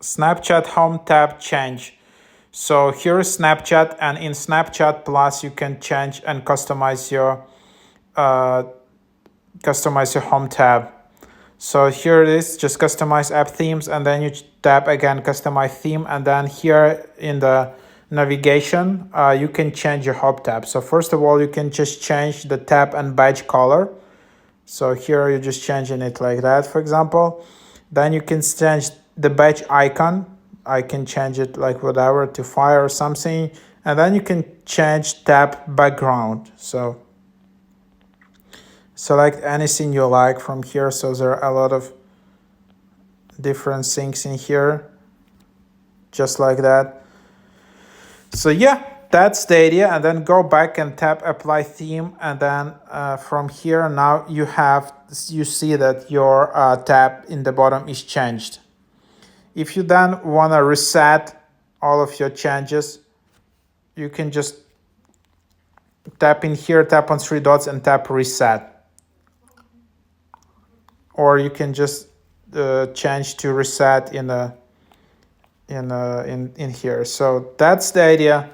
Snapchat Home tab change. So here is Snapchat, and in Snapchat Plus you can change and customize your home tab. So here it is, just customize app themes, and then you tap again customize theme, and then here in the navigation you can change your home tab. So first of all, you can just change the tab and badge color. So here you're just changing it like that, for example. Then you can change the badge icon. I can change it like whatever to fire or something. And then you can change tab background. So select anything you like from here. So there are a lot of different things in here, just like that. So yeah, that's the idea. And then go back and tap apply theme, and then from here now you see that your tab in the bottom is changed. If you then want to reset all of your changes, you can just tap in here, tap on three dots and tap reset, or you can just change to reset in here. So that's the idea.